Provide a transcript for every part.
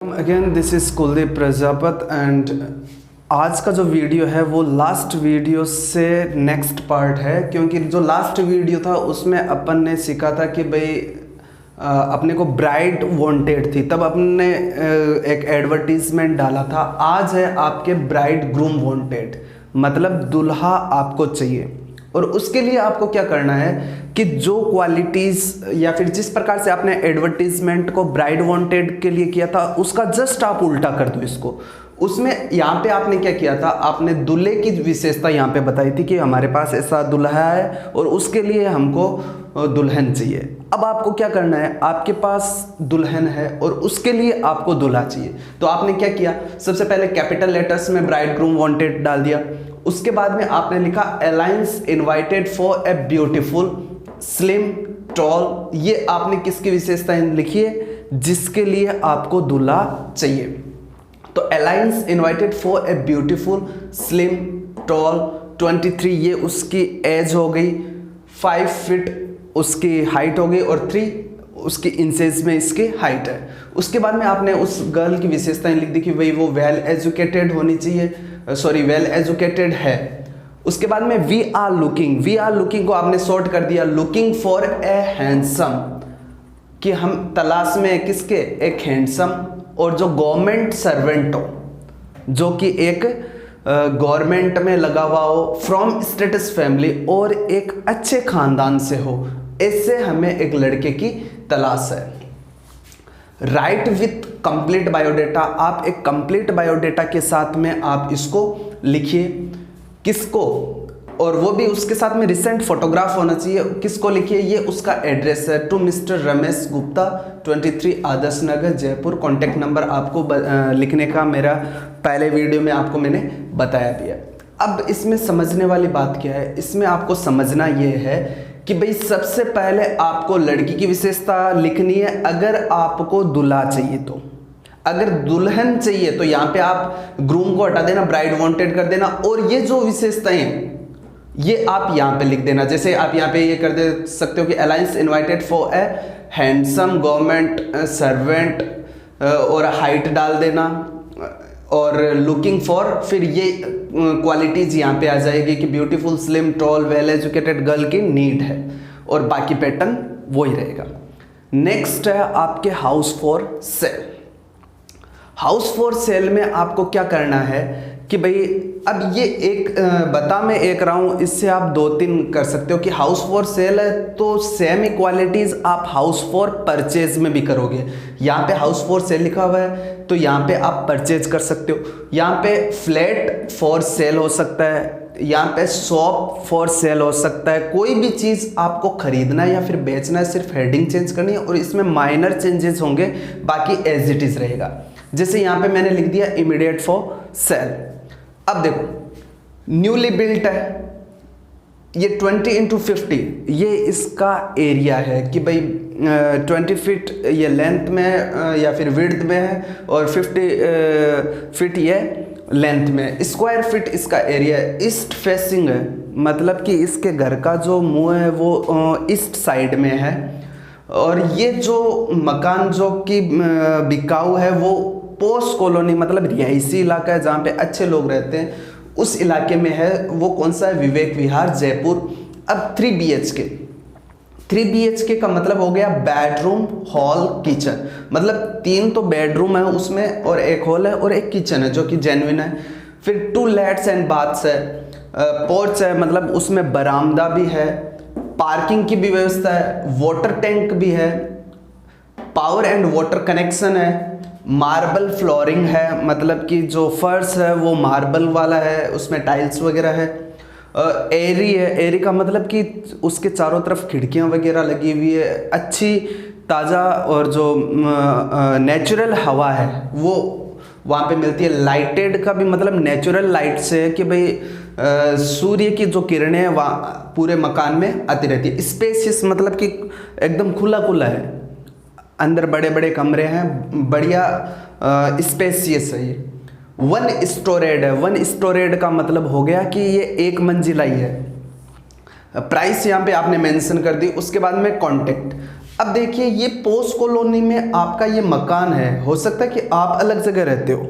Again this is Kuldeep Prajapat and आज का जो वीडियो है वो लास्ट वीडियो से नेक्स्ट पार्ट है, क्योंकि जो लास्ट वीडियो था उसमें अपन ने सीखा था कि भाई अपने को ब्राइड वांटेड थी, तब अपने एक एडवर्टीजमेंट डाला था। आज है आपके ब्राइड ग्रूम वांटेड, मतलब दुल्हा आपको चाहिए। और उसके लिए आपको क्या करना है कि जो क्वालिटीज़ या फिर जिस प्रकार से आपने एडवर्टीजमेंट को ब्राइड वांटेड के लिए किया था उसका जस्ट आप उल्टा कर दो इसको। उसमें यहाँ पे आपने क्या किया था, आपने दूल्हे की विशेषता यहाँ पे बताई थी कि हमारे पास ऐसा दूल्हा है और उसके लिए हमको दुल्हन चाहिए। अब आपको क्या करना है, आपके पास दुल्हन है और उसके लिए आपको दूल्हा चाहिए, तो आपने क्या किया, सबसे पहले कैपिटल लेटर्स में ब्राइड ग्रूम वांटेड डाल दिया। उसके बाद में आपने लिखा alliance invited for a beautiful slim tall. ये आपने किसकी विशेषताएं लिखी है, जिसके लिए आपको दूल्हा चाहिए। तो alliance invited for a beautiful slim tall 23, ये उसकी एज हो गई, 5 फीट उसकी हाइट हो गई और 3 उसकी इंचेस में इसकी हाइट है। उसके बाद में आपने उस गर्ल की विशेषताएं लिख दी कि भाई वो वेल एजुकेटेड होनी चाहिए, वेल एजुकेटेड है। उसके बाद में वी आर लुकिंग को आपने शॉर्ट कर दिया लुकिंग फॉर ए हैंडसम, कि हम तलाश में किसके, एक हैंडसम और जो गवर्नमेंट सर्वेंट हो, जो कि एक गवर्नमेंट में लगा हुआ हो, फ्रॉम स्टेटस फैमिली और एक अच्छे खानदान से हो, ऐसे हमें एक लड़के की तलाश है। राइट विथ कंप्लीट बायोडेटा, आप एक कंप्लीट बायोडेटा के साथ में आप इसको लिखिए। किसको, और वो भी उसके साथ में रिसेंट फोटोग्राफ होना चाहिए। किसको लिखिए, ये उसका एड्रेस है, to mister Ramesh Gupta 23 Adarsh Nagar Jaipur. Contact number आपको लिखने का मेरा पहले वीडियो में आपको मैंने बताया भी है। अब इसमें समझने वाली बात क्या है, इसमें आपको समझना ये है कि भाई सबसे पहले आपको लड़की की विशेषता लिखनी है। अगर आपको दूल्हा चाहिए तो, अगर दुल्हन चाहिए तो यहाँ पे आप ग्रूम को हटा देना, ब्राइड वांटेड कर देना, और ये जो विशेषताएं हैं ये आप यहाँ पे लिख देना। जैसे आप यहाँ पे ये कर दे सकते हो कि alliance invited for A handsome government servant, और हाइट डाल देना, और लुकिंग फॉर, फिर ये क्वालिटीज यहाँ पे आ जाएगी कि beautiful slim tall well educated girl की नीड है, और बाकी पैटर्न वही रहेगा। नेक्स्ट है आपके house for sale. House for sale में आपको क्या करना है कि भाई, अब ये एक बता मैं एक रहा हूँ, इससे आप 2-3 कर सकते हो कि हाउस फॉर सेल है तो सेम इक्वालिटीज आप हाउस फॉर परचेज में भी करोगे। यहाँ पे हाउस फॉर सेल लिखा हुआ है तो यहाँ पे आप परचेज कर सकते हो। यहाँ पे फ्लैट फॉर सेल हो सकता है, यहाँ पे शॉप फॉर सेल हो सकता है। कोई भी चीज़ आपको खरीदना है या फिर बेचना है, सिर्फ हेडिंग चेंज करनी है और इसमें माइनर चेंजेस होंगे, बाकी एज इट इज़ रहेगा। जैसे यहाँ पे मैंने लिख दिया इमीडिएट फॉर सेल। अब देखो न्यूली बिल्ट है, ये 20x50 ये इसका एरिया है कि भाई 20 फीट ये लेंथ में या फिर विड्थ में है और 50 फीट ये लेंथ में। स्क्वायर फीट इसका एरिया है। ईस्ट फेसिंग है, मतलब कि इसके घर का जो मुंह है वो ईस्ट साइड में है, और ये जो मकान जो कि बिकाऊ है वो पोस्ट कॉलोनी मतलब रिहायशी इलाका है जहाँ पे अच्छे लोग रहते हैं, उस इलाके में है। वो कौन सा है, विवेक विहार जयपुर। अब 3 BHK का मतलब हो गया बेडरूम हॉल किचन, मतलब 3 तो बेडरूम है उसमें और एक हॉल है और एक किचन है जो कि जेन्युइन है। फिर 2 लैट्स एंड बाथ्स है, पोर्च है मतलब उसमें बरामदा भी है, पार्किंग की भी व्यवस्था है, वाटर टैंक भी है, पावर एंड वाटर कनेक्शन है, मार्बल फ्लोरिंग है, मतलब कि जो फर्श है वो मार्बल वाला है, उसमें टाइल्स वगैरह है। एरी है, एरी का मतलब कि उसके चारों तरफ खिड़कियां वगैरह लगी हुई है, अच्छी ताज़ा और जो नेचुरल हवा है वो वहाँ पे मिलती है। लाइटेड का भी मतलब नेचुरल लाइट से है कि भाई सूर्य की जो किरणें हैं वहाँ पूरे मकान में आती रहती है। स्पेसियस मतलब कि एकदम खुला खुला है, अंदर बड़े बड़े कमरे हैं, बढ़िया स्पेसियस है। ये 1 स्टोरेड है। 1 स्टोरेड का मतलब हो गया कि ये 1 मंजिला ही है। प्राइस यहाँ पे आपने मेंशन कर दी। उसके बाद में कॉन्टेक्ट, अब देखिए ये पोस्ट कॉलोनी में आपका ये मकान है, हो सकता है कि आप अलग जगह रहते हो,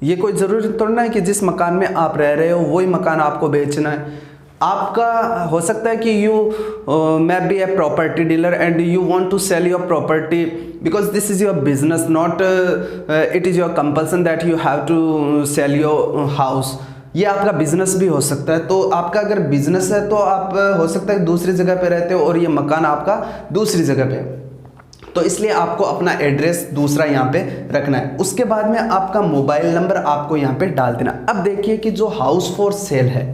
ये कोई ज़रूरी थोड़ा ना है कि जिस मकान में आप रह रहे हो वही मकान आपको बेचना है। आपका हो सकता है कि you may be a property dealer and you want to sell your property because this is your business, not it is your compulsion that you have to sell your house. ये आपका बिजनेस भी हो सकता है। तो आपका अगर business है तो आप हो सकता है दूसरी जगह पे रहते हो और ये मकान आपका दूसरी जगह पे है, तो इसलिए आपको अपना एड्रेस दूसरा यहाँ पे रखना है। उसके बाद में आपका मोबाइल नंबर आपको यहाँ पे डाल देना। अब देखिए कि जो हाउस फॉर सेल है,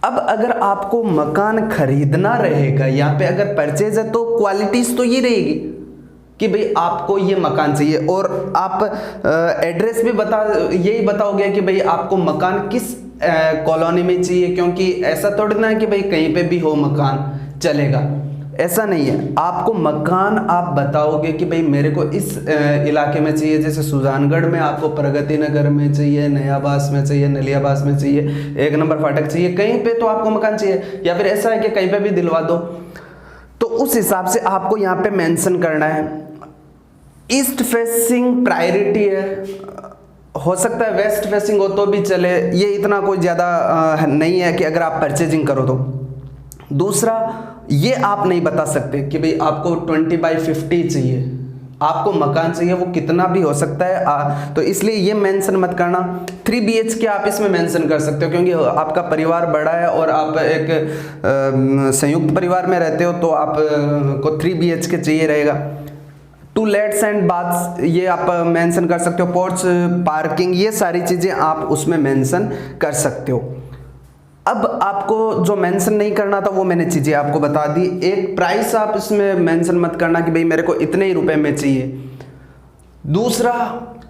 अब अगर आपको मकान खरीदना रहेगा, यहाँ पे अगर परचेज है तो क्वालिटीज तो ये रहेगी कि भाई आपको ये मकान चाहिए और आप एड्रेस भी यही बताओगे कि भाई आपको मकान किस कॉलोनी में चाहिए, क्योंकि ऐसा थोड़ी ना है कि भाई कहीं पे भी हो मकान चलेगा, ऐसा नहीं है। आपको मकान आप बताओगे कि भाई मेरे को इस इलाके में चाहिए, जैसे सुजानगढ़ में आपको प्रगति नगर में चाहिए, नयाबास में चाहिए, नलियाबास में चाहिए, 1 नंबर फाटक चाहिए, कहीं पे तो आपको मकान चाहिए, या फिर ऐसा है कि कहीं पे भी दिलवा दो, तो उस हिसाब से आपको यहाँ पे मेंशन करना है। ईस्ट फेसिंग प्रायोरिटी है, हो सकता है वेस्ट फेसिंग हो तो भी चले, ये इतना कोई ज़्यादा नहीं है कि अगर आप परचेजिंग करो तो। दूसरा, ये आप नहीं बता सकते कि भाई आपको 20/50 चाहिए, आपको मकान चाहिए वो कितना भी हो सकता है, तो इसलिए ये मेंशन मत करना। 3 BHK आप इसमें मेंशन कर सकते हो, क्योंकि आपका परिवार बड़ा है और आप एक संयुक्त परिवार में रहते हो, तो आप को 3 BHK चाहिए रहेगा। 2 लेट्स एंड बाथ्स ये आप मेंशन कर सकते हो, पोर्च, पार्किंग, ये सारी चीज़ें आप उसमें मेंशन कर सकते हो। अब आपको जो मेंशन नहीं करना था वो मैंने चीज़ें आपको बता दी। एक प्राइस आप इसमें मेंशन मत करना कि भाई मेरे को इतने ही रुपए में चाहिए। दूसरा,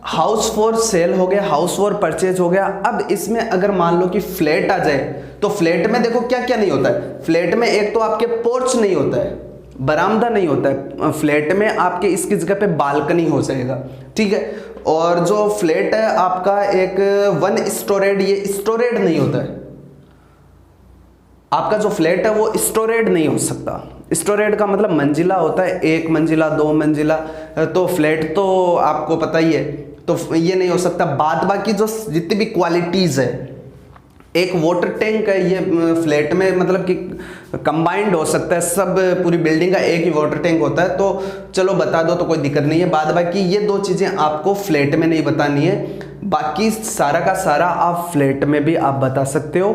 हाउस फॉर सेल हो गया, हाउस फॉर परचेज हो गया। अब इसमें अगर मान लो कि फ्लैट आ जाए, तो फ्लैट में देखो क्या क्या नहीं होता है। फ्लैट में एक तो आपके पोर्च नहीं होता है, बरामदा नहीं होता है, फ्लैट में आपके इसकी जगह पे बालकनी हो जाएगा, ठीक है। और जो फ्लैट है आपका एक 1 स्टोरेड, ये स्टोरेड नहीं होता है, आपका जो फ्लैट है वो स्टोरेड नहीं हो सकता। स्टोरेड का मतलब मंजिला होता है, 1 मंजिला 2 मंजिला, तो फ्लैट तो आपको पता ही है, तो ये नहीं हो सकता। बाद बाकी जो जितनी भी क्वालिटीज है, एक वाटर टैंक है, ये फ्लैट में मतलब कि कंबाइंड हो सकता है, सब पूरी बिल्डिंग का एक ही वाटर टैंक होता है, तो चलो बता दो तो कोई दिक्कत नहीं है। बाद बाकी ये 2 चीज़ें आपको फ्लैट में नहीं बतानी है, बाकी सारा का सारा आप फ्लैट में भी आप बता सकते हो।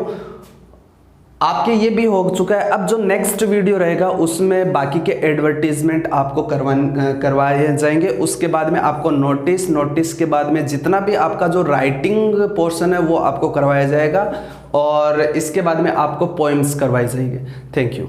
आपके ये भी हो चुका है। अब जो नेक्स्ट वीडियो रहेगा उसमें बाकी के एडवर्टीजमेंट आपको करवाए जाएंगे। उसके बाद में आपको नोटिस के बाद में जितना भी आपका जो राइटिंग पोर्शन है वो आपको करवाया जाएगा, और इसके बाद में आपको पोएम्स करवाई जाएंगे। Thank you.